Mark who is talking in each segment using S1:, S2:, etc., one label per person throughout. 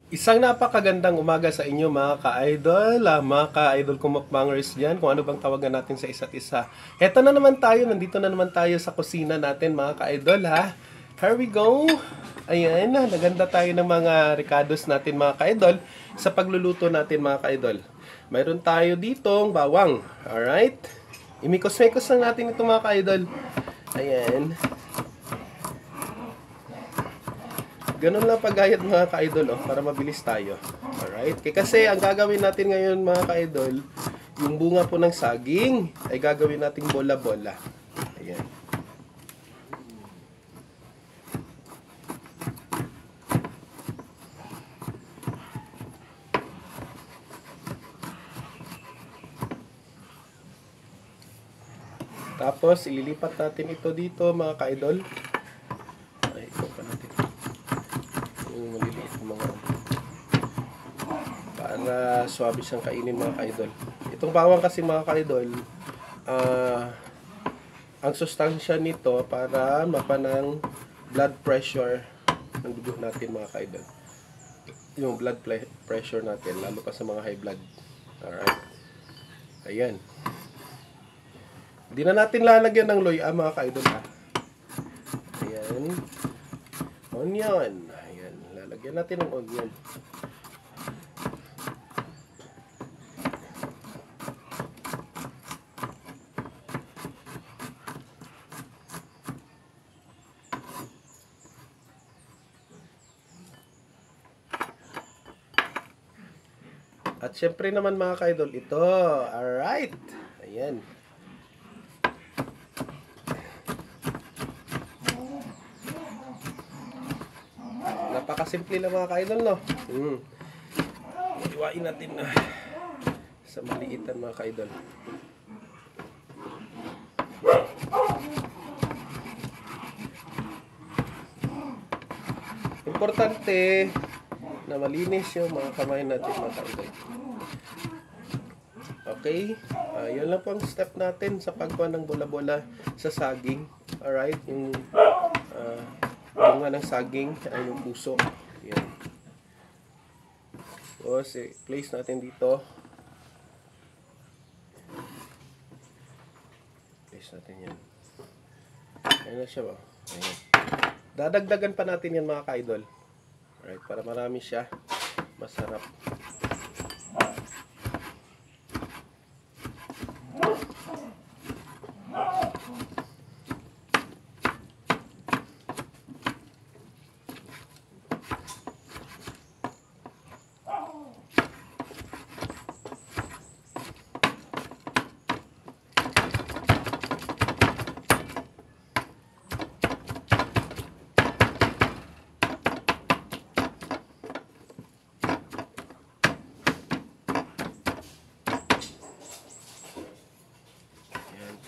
S1: Isang napakagandang umaga sa inyo mga ka-idol, mga ka-idol kumukbangers dyan, kung ano bang tawagan natin sa isa't isa. Eto na naman tayo, nandito na naman tayo sa kusina natin mga ka-idol ha. Here we go! Ayan, naganda tayo ng mga ricados natin mga ka-idol sa pagluluto natin mga ka-idol. Mayroon tayo ditong bawang, alright? Imikos-mekos lang natin ito mga ka-idol. Ayan. Ganun lang paggayat mga ka-idol para mabilis tayo. Alright? Kasi ang gagawin natin ngayon mga ka-idol, yung bunga po ng saging ay gagawin nating bola-bola. Ayan. Tapos ililipat natin ito dito mga ka-idol. Ay, ito pa natin. Yung maliliit mga para swabe siyang kainin mga ka-idol. Itong bawang kasi mga ka-idol, ang sustansya nito para mapanang blood pressure ng dugo natin mga ka-idol. Yung blood pressure natin, lalo pa sa mga high blood. Alright. Ayan. Hindi na natin lalagyan ng loy mga ka-idol ha. Ayan. Onion. Ayan. Lalagyan natin ng onion. At syempre naman mga ka-idol, ito. Alright. Ayan. Napakasimple lang mga ka-idol, no? Iwain natin na sa maliitan mga ka-idol. Importante na malinis yung mga kamay natin mga ka-idol. Okay? Yun lang po ang step natin sa pagkuha ng bola-bola sa saging. Alright? Yung bunga ng saging ay yung puso. Yan. So, place natin dito. Place natin yan. Ayan na siya ba? Ayan. Dadagdagan pa natin yan mga ka-idol. Alright, para marami siya. Masarap.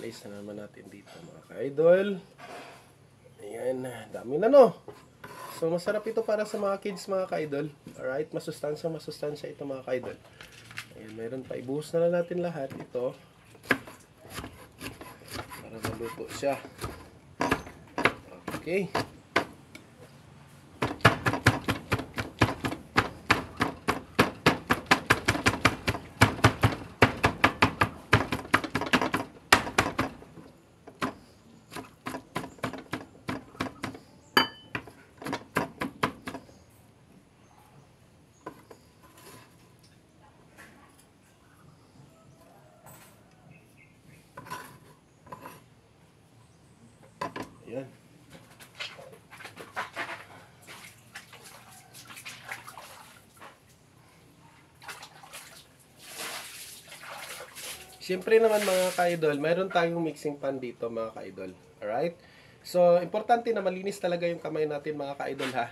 S1: Place na naman natin dito mga ka-idol. Ayan, dami na no. So masarap ito para sa mga kids mga ka-idol. Alright, masustansya ito mga ka-idol. Ayan, mayroon pa. Ibuhos na lang natin lahat ito. Para maluto siya. Okay. Ayan. Siyempre naman mga ka-idol, mayroon tayong mixing pan dito mga ka-idol. Alright? So, importante na malinis talaga yung kamay natin mga ka-idol ha.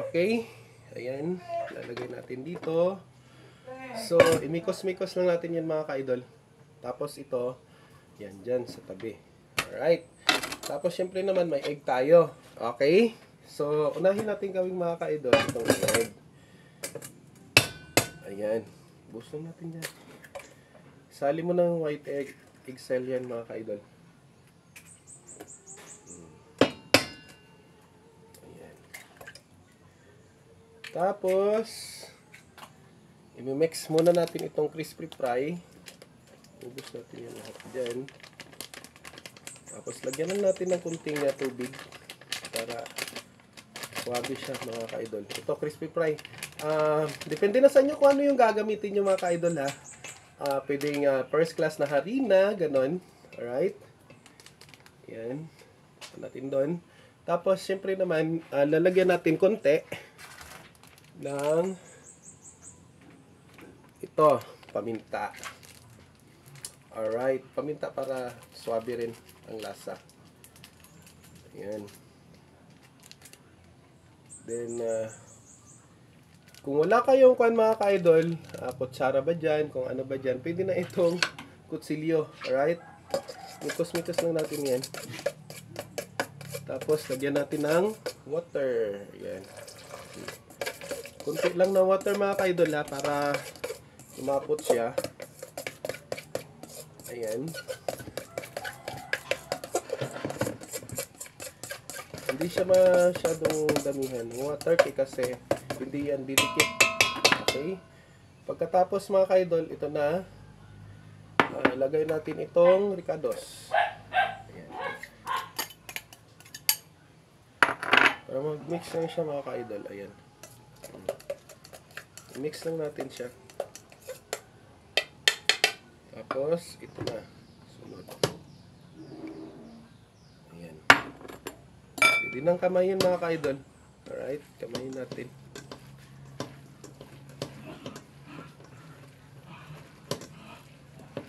S1: Okay? Ayan. Lalagay natin dito. So, imikos-mikos lang natin yan mga ka-idol. Tapos ito, yan dyan sa tabi. Alright? Tapos syempre naman may egg tayo. Okay? So, unahin natin gawing mga ka-idol itong egg. Ayan. Boost lang natin yan. Sali mo ng white egg. Excel yan mga ka-idol. Ayan. Tapos, i-mix muna natin itong crispy fry. Ubus natin yung lahat dyan. Tapos, lagyan lang natin ng kunting tubig para swabe siya mga ka-idol. Ito, crispy fry. Depende na sa inyo kung ano yung gagamitin nyo mga ka-idol ha. Pwedeng first class na harina, ganon. Alright. Yan. Ito natin doon. Tapos, syempre naman, lalagyan natin konti ng ito, paminta. Alright, paminta para swabe rin ang lasa. Ayan. Then, kung wala kayong kuwan mga ka-idol, kutsara ba dyan, kung ano ba dyan, pwede na itong kutsilyo. Alright? Mikos-mikos lang natin yan. Tapos, lagyan natin ng water. Ayan. Kunti lang na water mga ka-idol ha, para umapot siya. Ayan. Hindi siya masyadong damihan ng water kasi hindi yan didikit. Okay? Pagkatapos mga ka-idol, ito na. Lagay natin itong ricados. Ayan. Para mag-mix lang siya mga ka-idol. Ayan. Mix lang natin siya. Tapos, ito na. Sunod. Ayan. Pwede nang kamayin mga ka-idol. Alright, kamayin natin.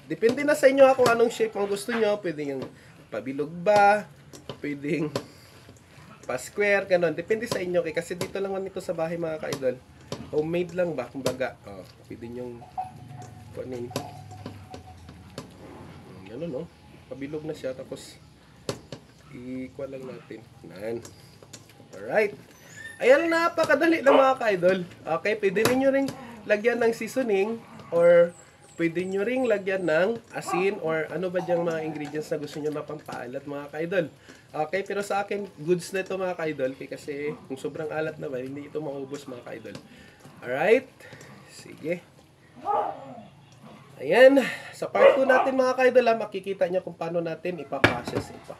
S1: Depende na sa inyo kung anong shape ang gusto nyo. Pwede yung pabilog ba, pwedeng pa-square, ganon. Depende sa inyo. Kasi dito lang ito sa bahay mga ka-idol. Homemade lang ba, kumbaga. Pwede nyong kunin. Ano no? Pabilog na siya. Tapos, ikuha lang natin. Nan. Alright. Ayan, napakadali na mga ka-idol. Okay, pwede ninyo ring lagyan ng seasoning or pwede nyo ring lagyan ng asin or ano ba dyang mga ingredients na gusto nyo mapampaalat mga ka-idol. Okay, pero sa akin, goods na ito mga ka-idol kasi kung sobrang alat naman, hindi ito maubos mga ka-idol. Alright. Sige. Ayan. Sa part 2 natin mga ka-idol, makikita nyo kung paano natin ipaprocess ito.